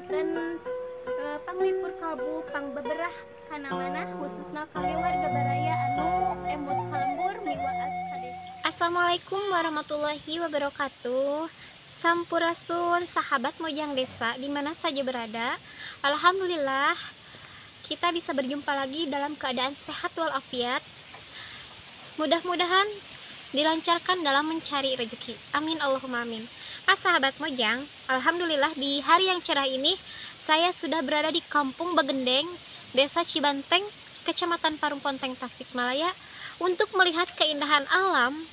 dinten panglipur kalbu pang beberah kana mana khususna kangge warga baraya anu emut kalembur miwaas hades. Assalamualaikum warahmatullahi wabarakatuh. Sampurasun sahabat Mojang Desa dimana saja berada. Alhamdulillah kita bisa berjumpa lagi dalam keadaan sehat walafiat. Mudah-mudahan dilancarkan dalam mencari rezeki. Amin Allahumma amin. Sahabat Mojang, alhamdulillah di hari yang cerah ini saya sudah berada di Kampung Begendeng, Desa Cibanteng, Kecamatan Parung Ponteng, Tasikmalaya untuk melihat keindahan alam,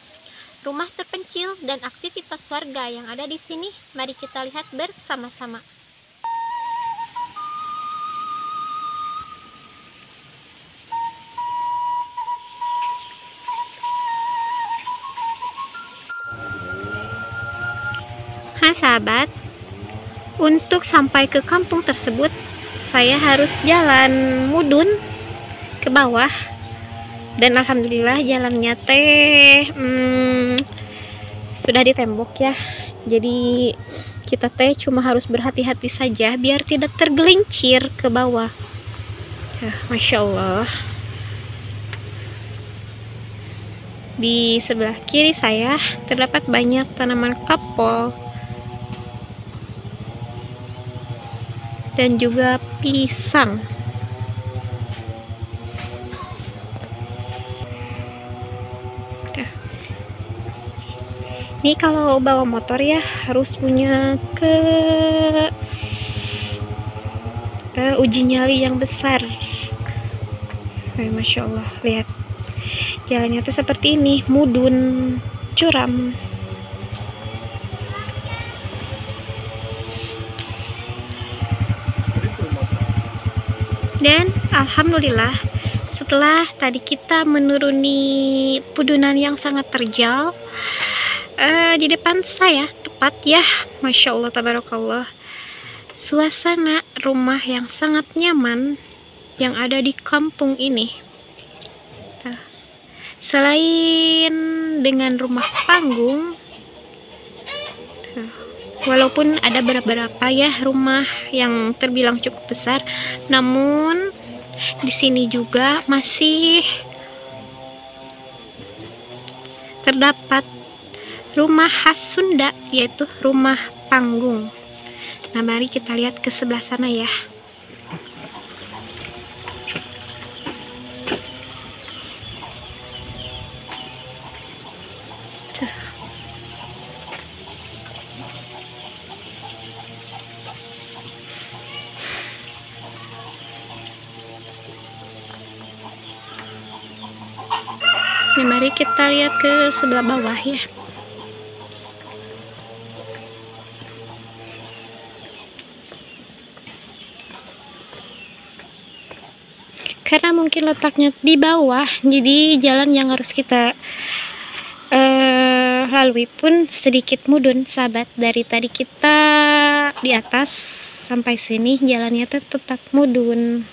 rumah terpencil dan aktivitas warga yang ada di sini. Mari kita lihat bersama-sama. Sahabat, untuk sampai ke kampung tersebut saya harus jalan mudun ke bawah, dan alhamdulillah jalannya sudah ditembok ya, jadi kita cuma harus berhati-hati saja biar tidak tergelincir ke bawah ya. Masya Allah, di sebelah kiri saya terdapat banyak tanaman kapol dan juga pisang. Ini kalau bawa motor ya harus punya uji nyali yang besar. Masya Allah, lihat jalannya tuh seperti ini, mudun, curam. Dan alhamdulillah setelah tadi kita menuruni pudunan yang sangat terjal, di depan saya tepat ya, Masya Allah tabarakallah, suasana rumah yang sangat nyaman yang ada di kampung ini. Selain dengan rumah panggung, walaupun ada beberapa ya rumah yang terbilang cukup besar, namun di sini juga masih terdapat rumah khas Sunda, yaitu rumah panggung. Nah, mari kita lihat ke sebelah sana ya. Nah, mari kita lihat ke sebelah bawah ya. Karena mungkin letaknya di bawah, jadi jalan yang harus kita lalui pun sedikit mudun, sahabat. Dari tadi kita di atas sampai sini jalannya tetap mudun.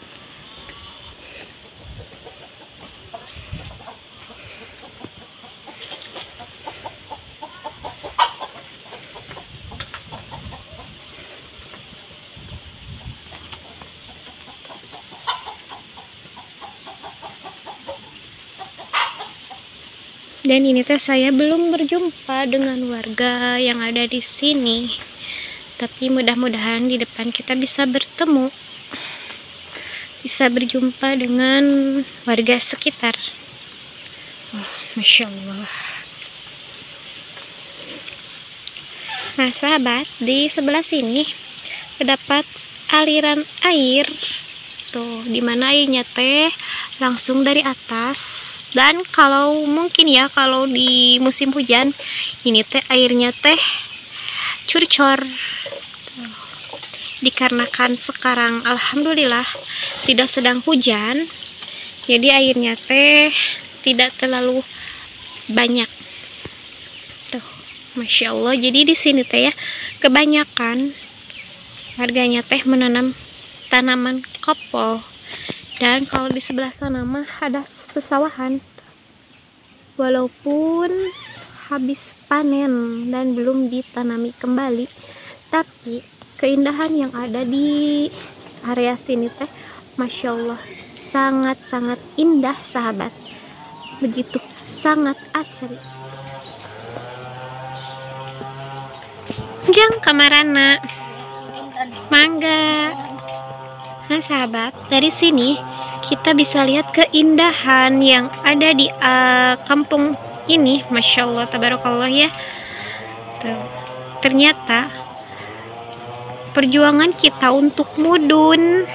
Dan ini saya belum berjumpa dengan warga yang ada di sini. Tapi mudah-mudahan di depan kita bisa bertemu, bisa berjumpa dengan warga sekitar. Oh, Masya Allah. Nah sahabat, di sebelah sini terdapat aliran air tuh, dimana airnya langsung dari atas. Dan kalau mungkin ya, kalau di musim hujan ini airnya curcor. Dikarenakan sekarang alhamdulillah tidak sedang hujan, jadi airnya tidak terlalu banyak. Tuh, Masya Allah. Jadi di sini ya kebanyakan warganya menanam tanaman kapol. Dan kalau di sebelah sana mah ada pesawahan, walaupun habis panen dan belum ditanami kembali, tapi keindahan yang ada di area sini teh, Masya Allah, sangat-sangat indah sahabat, begitu sangat asri. Jang kamarana mangga. Nah sahabat, dari sini kita bisa lihat keindahan yang ada di kampung ini. Masya Allah, tabarakallah ya. Tuh. Ternyata perjuangan kita untuk mudun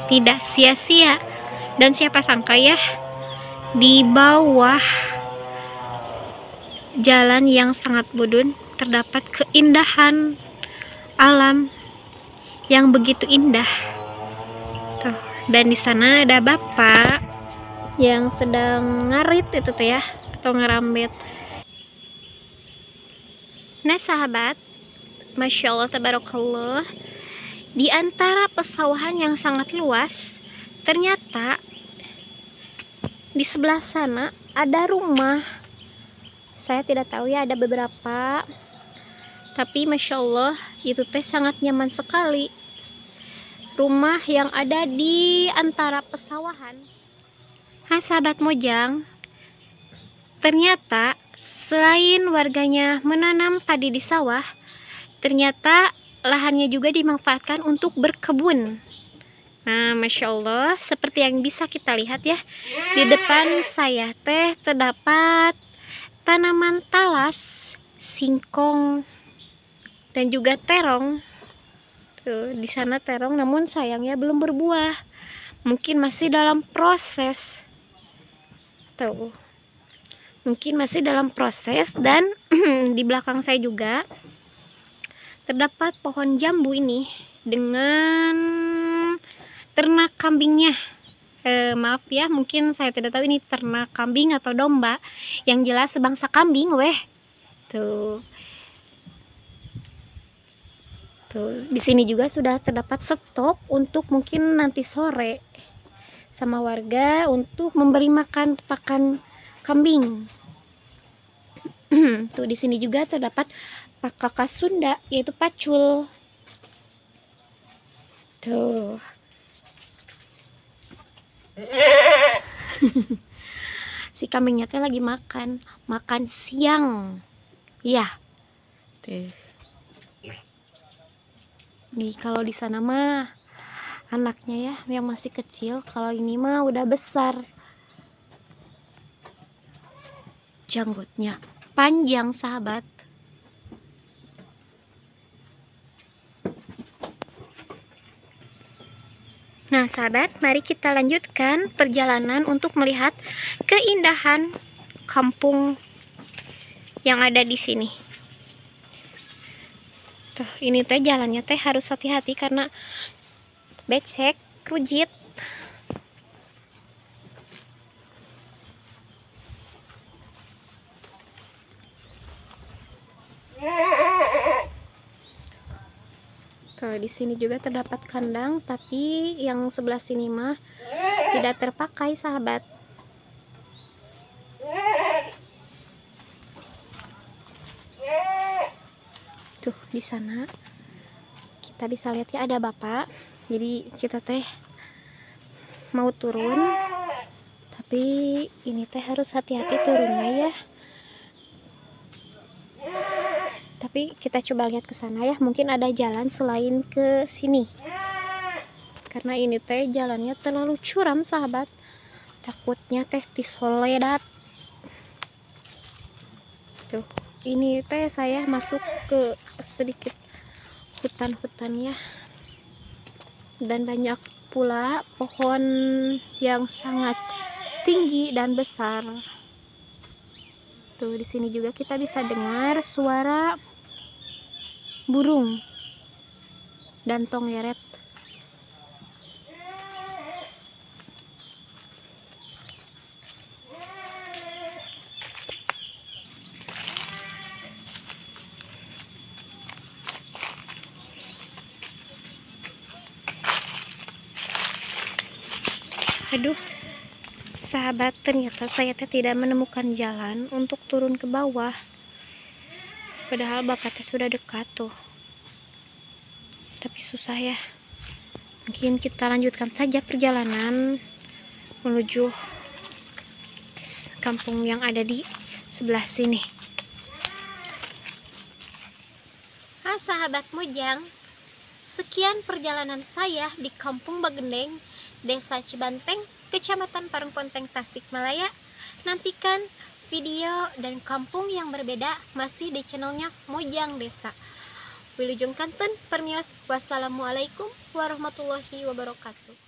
tidak sia-sia. Dan siapa sangka ya, di bawah jalan yang sangat mudun terdapat keindahan alam yang begitu indah. Tuh. Dan di sana ada bapak yang sedang ngarit itu tuh ya, atau ngerambet. Nah sahabat, Masya Allah tabarakallah, di antara pesawahan yang sangat luas, ternyata di sebelah sana ada rumah. Saya tidak tahu ya, ada beberapa, tapi Masya Allah itu teh sangat nyaman sekali. Rumah yang ada di antara pesawahan. Nah sahabat Mojang, ternyata selain warganya menanam padi di sawah, ternyata lahannya juga dimanfaatkan untuk berkebun. Nah Masya Allah, seperti yang bisa kita lihat ya, di depan saya teh terdapat tanaman talas, singkong, dan juga terong. Tuh, di sana terong, namun sayangnya belum berbuah. Mungkin masih dalam proses. Tuh. Mungkin masih dalam proses. Dan di belakang saya juga terdapat pohon jambu ini dengan ternak kambingnya. Maaf ya, mungkin saya tidak tahu ini ternak kambing atau domba. Yang jelas sebangsa kambing weh. Tuh. Tuh, di sini juga sudah terdapat stok untuk mungkin nanti sore sama warga untuk memberi makan pakan kambing. Tuh di sini juga terdapat pakaka Sunda, yaitu pacul. Tuh. Si kambingnya teh lagi makan siang. Iya. Tuh. Kalau di sana mah anaknya ya yang masih kecil, kalau ini mah udah besar. Janggutnya panjang sahabat. Nah sahabat, mari kita lanjutkan perjalanan untuk melihat keindahan kampung yang ada di sini. Tuh, ini teh jalannya teh harus hati-hati karena becek, rujit. Tuh, di sini juga terdapat kandang, tapi yang sebelah sini mah tidak terpakai, sahabat. Tuh, di sana kita bisa lihat ya ada bapak. Jadi kita teh mau turun, tapi ini teh harus hati-hati turunnya ya. Tapi kita coba lihat ke sana ya, mungkin ada jalan selain ke sini. Karena ini teh jalannya terlalu curam, sahabat. Takutnya teh tisoledat. Tuh, ini teh saya masuk ke sedikit hutan-hutan ya. Dan banyak pula pohon yang sangat tinggi dan besar. Tuh, di sini juga kita bisa dengar suara burung dan tongeret. Aduh, sahabat, ternyata saya tidak menemukan jalan untuk turun ke bawah. Padahal bakatnya sudah dekat tuh. tapi susah ya. Mungkin kita lanjutkan saja perjalanan menuju kampung yang ada di sebelah sini. Sahabat Mojang, sekian perjalanan saya di Kampung Bagendeng, Desa Cibanteng, Kecamatan Parungponteng, Tasikmalaya. Nantikan video dan kampung yang berbeda masih di channelnya Mojang Desa. Wilujeng Kanten permios. Wassalamualaikum warahmatullahi wabarakatuh.